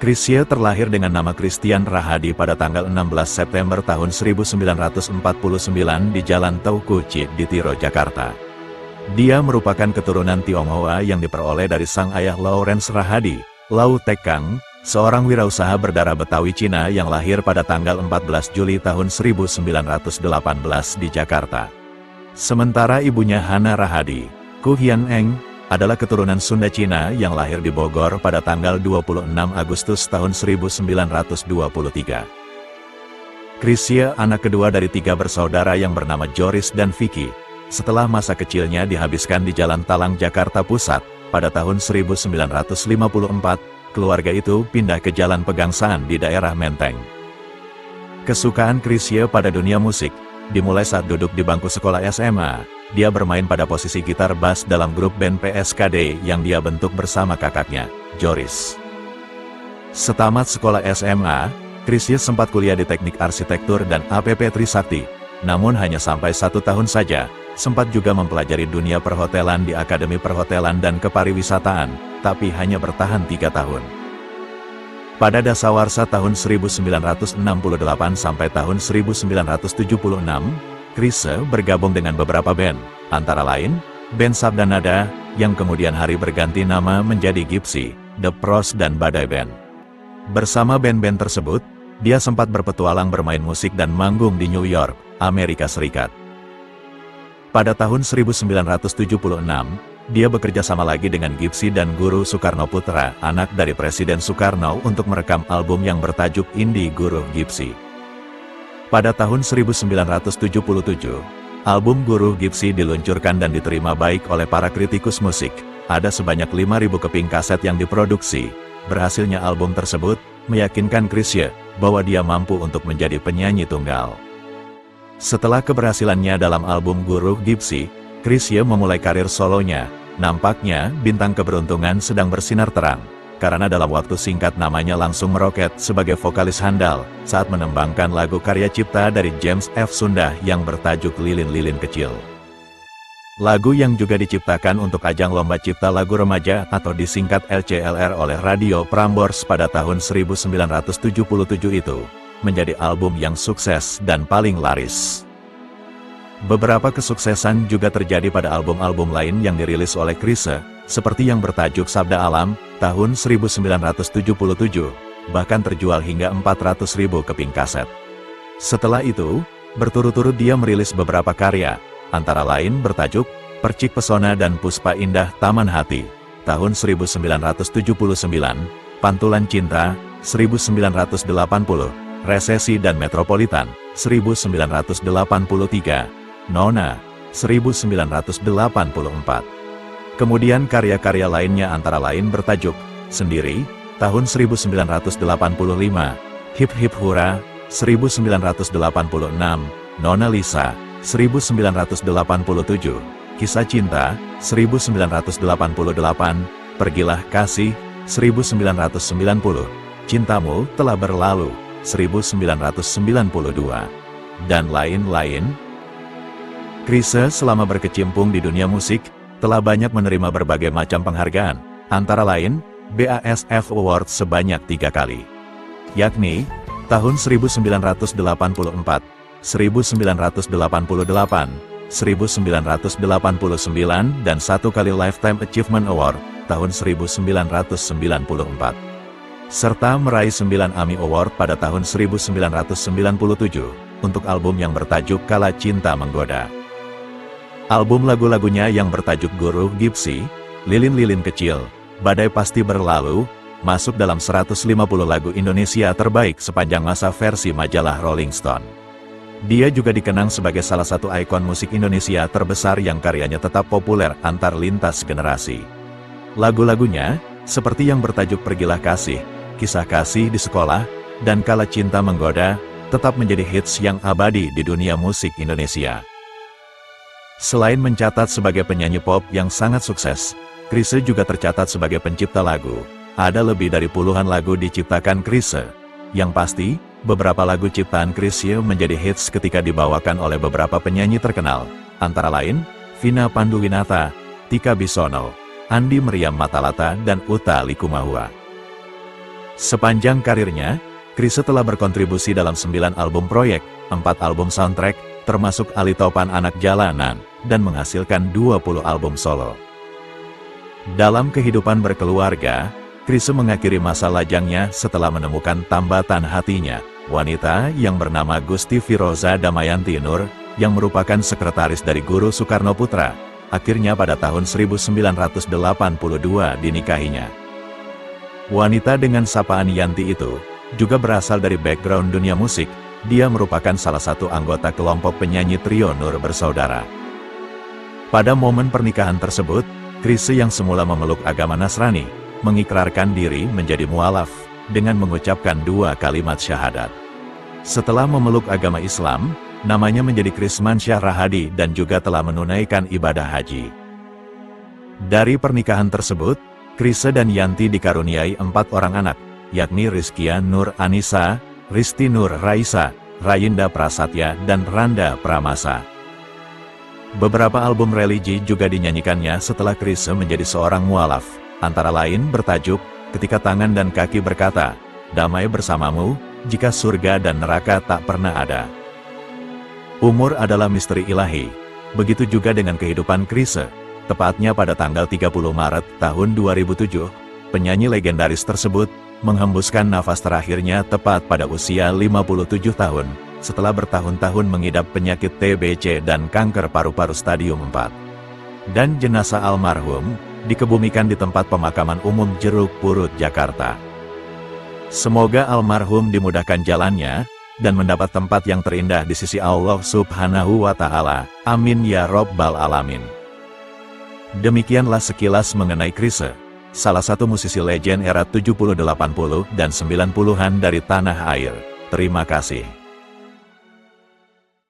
Chrisye terlahir dengan nama Christian Rahadi pada tanggal 16 September tahun 1949 di Jalan Teuku Cik di Tiro, Jakarta. Dia merupakan keturunan Tionghoa yang diperoleh dari sang ayah Lawrence Rahadi, Lau Tekang, seorang wirausaha berdarah Betawi Cina yang lahir pada tanggal 14 Juli tahun 1918 di Jakarta. Sementara ibunya Hana Rahadi, Ku Hian Eng, adalah keturunan Sunda Cina yang lahir di Bogor pada tanggal 26 Agustus tahun 1923. Chrisye anak kedua dari 3 bersaudara yang bernama Joris dan Vicky. Setelah masa kecilnya dihabiskan di Jalan Talang, Jakarta Pusat, pada tahun 1954, keluarga itu pindah ke Jalan Pegangsaan di daerah Menteng. Kesukaan Chrisye pada dunia musik dimulai saat duduk di bangku sekolah SMA. Dia bermain pada posisi gitar bass dalam grup band PSKD yang dia bentuk bersama kakaknya, Joris. Setamat sekolah SMA, Chrisye sempat kuliah di Teknik Arsitektur dan APP Trisakti, namun hanya sampai 1 tahun saja. Sempat juga mempelajari dunia perhotelan di Akademi Perhotelan dan Kepariwisataan, tapi hanya bertahan 3 tahun. Pada dasawarsa tahun 1968 sampai tahun 1976, Chrisye bergabung dengan beberapa band, antara lain, band Sabda Nada, yang kemudian hari berganti nama menjadi Gypsy, The Pros dan Badai Band. Bersama band-band tersebut, dia sempat berpetualang bermain musik dan manggung di New York, Amerika Serikat. Pada tahun 1976, dia bekerja sama lagi dengan Gypsy dan Guru Soekarno Putra, anak dari Presiden Soekarno, untuk merekam album yang bertajuk Indie Guru Gypsy. Pada tahun 1977, album Guru Gypsy diluncurkan dan diterima baik oleh para kritikus musik. Ada sebanyak 5.000 keping kaset yang diproduksi. Berhasilnya album tersebut meyakinkan Chrisye bahwa dia mampu untuk menjadi penyanyi tunggal. Setelah keberhasilannya dalam album Guru Gypsy, Chrisye memulai karir solonya. Nampaknya bintang keberuntungan sedang bersinar terang, karena dalam waktu singkat namanya langsung meroket sebagai vokalis handal saat menembangkan lagu karya cipta dari James F. Sunda yang bertajuk Lilin-Lilin Kecil. Lagu yang juga diciptakan untuk ajang Lomba Cipta Lagu Remaja atau disingkat LCLR oleh Radio Prambors pada tahun 1977 itu, menjadi album yang sukses dan paling laris. Beberapa kesuksesan juga terjadi pada album-album lain yang dirilis oleh Chrisye, seperti yang bertajuk Sabda Alam, tahun 1977, bahkan terjual hingga 400.000 keping kaset. Setelah itu, berturut-turut dia merilis beberapa karya, antara lain bertajuk Percik Pesona dan Puspa Indah Taman Hati, tahun 1979, Pantulan Cinta, 1980, Resesi dan Metropolitan, 1983, Nona, 1984. Kemudian karya-karya lainnya antara lain bertajuk Sendiri, tahun 1985, Hip Hip Hura, 1986, Nona Lisa, 1987, Kisah Cinta, 1988, Pergilah Kasih, 1990, Cintamu Telah Berlalu, 1992, dan lain-lain. Chrisye selama berkecimpung di dunia musik, telah banyak menerima berbagai macam penghargaan, antara lain, BASF Award sebanyak 3 kali. Yakni, tahun 1984, 1988, 1989, dan 1 kali Lifetime Achievement Award, tahun 1994. Serta meraih 9 AMI Award pada tahun 1997, untuk album yang bertajuk Kala Cinta Menggoda. Album lagu-lagunya yang bertajuk Guru Gypsy, Lilin-Lilin Kecil, Badai Pasti Berlalu, masuk dalam 150 lagu Indonesia terbaik sepanjang masa versi majalah Rolling Stone. Dia juga dikenang sebagai salah satu ikon musik Indonesia terbesar yang karyanya tetap populer antar lintas generasi. Lagu-lagunya, seperti yang bertajuk Pergilah Kasih, Kisah Kasih di Sekolah, dan Kala Cinta Menggoda, tetap menjadi hits yang abadi di dunia musik Indonesia. Selain mencatat sebagai penyanyi pop yang sangat sukses, Chrisye juga tercatat sebagai pencipta lagu. Ada lebih dari puluhan lagu diciptakan Chrisye. Yang pasti, beberapa lagu ciptaan Chrisye menjadi hits ketika dibawakan oleh beberapa penyanyi terkenal, antara lain, Vina Panduwinata, Tika Bisono, Andi Meriam Matalata, dan Utha Likumahua. Sepanjang karirnya, Chrisye telah berkontribusi dalam 9 album proyek, 4 album soundtrack, termasuk Ali Topan Anak Jalanan, dan menghasilkan 20 album solo. Dalam kehidupan berkeluarga, Chrisye mengakhiri masa lajangnya setelah menemukan tambatan hatinya, wanita yang bernama Gusti Firoza Damayanti Nur, yang merupakan sekretaris dari Guru Soekarno Putra. Akhirnya pada tahun 1982 dinikahinya. Wanita dengan sapaan Yanti itu juga berasal dari background dunia musik. Dia merupakan salah satu anggota kelompok penyanyi trio Nur Bersaudara. Pada momen pernikahan tersebut, Chrisye yang semula memeluk agama Nasrani, mengikrarkan diri menjadi mualaf dengan mengucapkan 2 kalimat syahadat. Setelah memeluk agama Islam, namanya menjadi Krismansyah Rahadi dan juga telah menunaikan ibadah haji. Dari pernikahan tersebut, Chrisye dan Yanti dikaruniai 4 orang anak, yakni Rizkia Nur Anissa, Risti Nur Raisa, Rayinda Prasatya, dan Randa Pramasa. Beberapa album religi juga dinyanyikannya setelah Chrisye menjadi seorang mualaf, antara lain bertajuk, Ketika Tangan dan Kaki Berkata, Damai Bersamamu, Jika Surga dan Neraka Tak Pernah Ada. Umur adalah misteri ilahi, begitu juga dengan kehidupan Chrisye. Tepatnya pada tanggal 30 Maret tahun 2007, penyanyi legendaris tersebut menghembuskan nafas terakhirnya tepat pada usia 57 tahun, setelah bertahun-tahun mengidap penyakit TBC dan kanker paru-paru stadium 4. Dan jenazah almarhum dikebumikan di tempat pemakaman umum Jeruk Purut, Jakarta. Semoga almarhum dimudahkan jalannya, dan mendapat tempat yang terindah di sisi Allah Subhanahu wa Ta'ala. Amin ya Robbal Alamin. Demikianlah sekilas mengenai Chrisye, salah satu musisi legend era 70, 80, dan 90-an dari tanah air. Terima kasih.